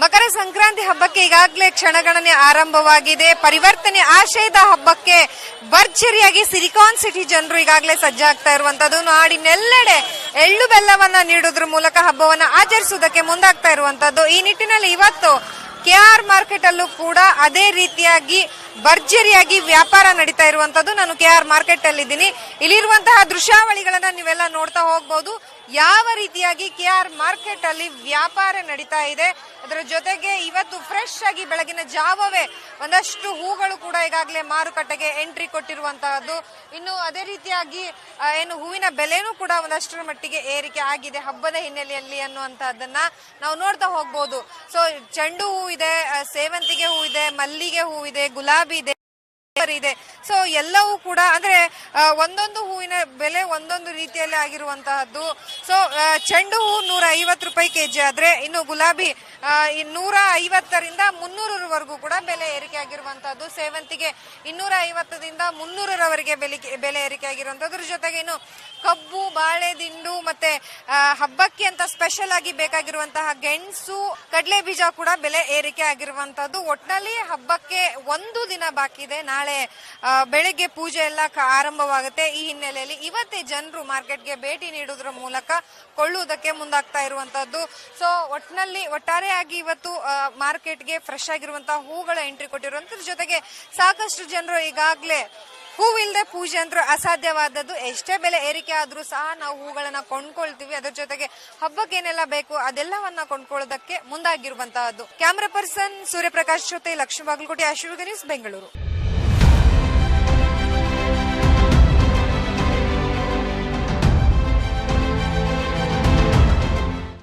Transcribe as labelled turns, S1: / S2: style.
S1: ಮಕರ ಸಂಕ್ರಾಂತಿ ಹಬ್ಬಕ್ಕೆ ಈಗಾಗಲೇ ಕ್ಷಣಗಣನೆ ಆರಂಭವಾಗಿದೆ. ಪರಿವರ್ತನೆ ಆಶಯದ ಹಬ್ಬಕ್ಕೆ ಭರ್ಜರಿಯಾಗಿ ಸಿಲಿಕಾನ್ ಸಿಟಿ ಜನರು ಈಗಾಗಲೇ ಸಜ್ಜಾಗ್ತಾ ಇರುವಂತದ್ದು. ನಾಡಿನೆಲ್ಲೆಡೆ ಎಳ್ಳು ಬೆಲ್ಲವನ್ನ ನೀಡುವುದರ ಮೂಲಕ ಹಬ್ಬವನ್ನ ಆಚರಿಸುವುದಕ್ಕೆ ಮುಂದಾಗ್ತಾ ಇರುವಂತದ್ದು. ಈ ನಿಟ್ಟಿನಲ್ಲಿ ಇವತ್ತು KR ಮಾರ್ಕೆಟ್ ಅಲ್ಲೂ ಕೂಡ ಅದೇ ರೀತಿಯಾಗಿ ಭರ್ಜರಿಯಾಗಿ ವ್ಯಾಪಾರ ನಡೀತಾ ಇರುವಂತದ್ದು. ನಾನು KR ಮಾರ್ಕೆಟ್ ಅಲ್ಲಿ ಇದ್ದೀನಿ. ಇಲ್ಲಿರುವಂತಹ ದೃಶ್ಯಾವಳಿಗಳನ್ನ ನೀವೆಲ್ಲ ನೋಡ್ತಾ ಹೋಗ್ಬಹುದು. ಯಾವ ರೀತಿಯಾಗಿ KR ಮಾರ್ಕೆಟ್ ಅಲ್ಲಿ ವ್ಯಾಪಾರ ನಡೀತಾ ಇದೆ. ಅದರ ಜೊತೆಗೆ ಇವತ್ತು ಫ್ರೆಶ್ ಆಗಿ ಬೆಳಗಿನ ಜಾವವೇ ಒಂದಷ್ಟು ಹೂಗಳು ಕೂಡ ಈಗಾಗಲೇ ಮಾರುಕಟ್ಟೆಗೆ ಎಂಟ್ರಿ ಕೊಟ್ಟಿರುವಂತಹದ್ದು. ಇನ್ನು ಅದೇ ರೀತಿಯಾಗಿ ಏನು ಹೂವಿನ ಬೆಲೆನೂ ಕೂಡ ಒಂದಷ್ಟರ ಮಟ್ಟಿಗೆ ಏರಿಕೆ ಆಗಿದೆ ಹಬ್ಬದ ಹಿನ್ನೆಲೆಯಲ್ಲಿ ಅನ್ನುವಂತಹದ್ದನ್ನ ನಾವು ನೋಡ್ತಾ ಹೋಗ್ಬೋದು. ಸೊ ಚೆಂಡು ಹೂ ಇದೆ, ಸೇವಂತಿಗೆ ಹೂ ಇದೆ, ಮಲ್ಲಿಗೆ ಹೂ ಇದೆ, ಗುಲಾಬಿ ಇದೆ ಇದೆ. ಸೊ ಎಲ್ಲವೂ ಕೂಡ ಅಂದ್ರೆ ಒಂದೊಂದು ಹೂವಿನ ಬೆಲೆ ಒಂದೊಂದು ರೀತಿಯಲ್ಲಿ ಆಗಿರುವಂತಹದ್ದು. ಸೊ ಚೆಂಡು ಹೂ 150 ರೂಪಾಯಿ ಕೆಜಿ ಆದ್ರೆ ಇನ್ನು ಗುಲಾಬಿ 150ರಿಂದ 300ರವರೆಗೂ ಕೂಡ ಬೆಲೆ ಏರಿಕೆ ಆಗಿರುವಂತಹದ್ದು. ಸೇವಂತಿಗೆ 250ದಿಂದ 300ರವರೆಗೆ ಬೆಲೆ ಏರಿಕೆ ಆಗಿರುವಂತಹದ್ರ ಜೊತೆಗೆ ಇನ್ನು ಕಬ್ಬು, ಬಾಳೆ ದಿಂಡು ಮತ್ತೆ ಹಬ್ಬಕ್ಕೆ ಅಂತ ಸ್ಪೆಷಲ್ ಆಗಿ ಬೇಕಾಗಿರುವಂತಹ ಗೆಣಸು, ಕಡಲೆ ಬೀಜ ಕೂಡ ಬೆಲೆ ಏರಿಕೆ ಆಗಿರುವಂತಹದ್ದು. ಒಟ್ನಲ್ಲಿ ಹಬ್ಬಕ್ಕೆ ಒಂದು ದಿನ ಬಾಕಿ ಇದೆ. ನಾಳೆ ಬೆಳಿಗ್ಗೆ ಪೂಜೆ ಎಲ್ಲ ಆರಂಭವಾಗುತ್ತೆ. ಈ ಹಿನ್ನೆಲೆಯಲ್ಲಿ ಇವತ್ತೇ ಜನರು ಮಾರ್ಕೆಟ್ಗೆ ಭೇಟಿ ನೀಡುವುದರ ಮೂಲಕ ಕೊಳ್ಳುವುದಕ್ಕೆ ಮುಂದಾಗ್ತಾ ಇರುವಂತಹದ್ದು. ಸೊ ಒಟ್ಟಾರೆಯಾಗಿ ಇವತ್ತು ಮಾರ್ಕೆಟ್ಗೆ ಫ್ರೆಶ್ ಆಗಿರುವಂತಹ ಹೂಗಳ ಎಂಟ್ರಿ ಕೊಟ್ಟಿರುವಂತದ್ರ ಜೊತೆಗೆ ಸಾಕಷ್ಟು ಜನರು ಈಗಾಗಲೇ ಹೂವಿಲ್ಲದೆ ಪೂಜೆ ಅಂದ್ರೆ ಅಸಾಧ್ಯವಾದದ್ದು. ಎಷ್ಟೇ ಬೆಲೆ ಏರಿಕೆ ಆದ್ರೂ ಸಹ ನಾವು ಹೂಗಳನ್ನ ಕೊಂಡ್ಕೊಳ್ತೀವಿ. ಅದರ ಜೊತೆಗೆ ಹಬ್ಬಕ್ಕೆ ಏನೆಲ್ಲ ಬೇಕು ಅದೆಲ್ಲವನ್ನ ಕೊಂಡ್ಕೊಳ್ಳೋದಕ್ಕೆ ಮುಂದಾಗಿರುವಂತಹದ್ದು. ಕ್ಯಾಮರಾ ಪರ್ಸನ್ ಸೂರ್ಯಪ್ರಕಾಶ್ ಜೊತೆ ಲಕ್ಷ್ಮೀ ಬಾಗಲಕೋಟೆ, ಆಶೀರ್ವಾದ ನ್ಯೂಸ್, ಬೆಂಗಳೂರು.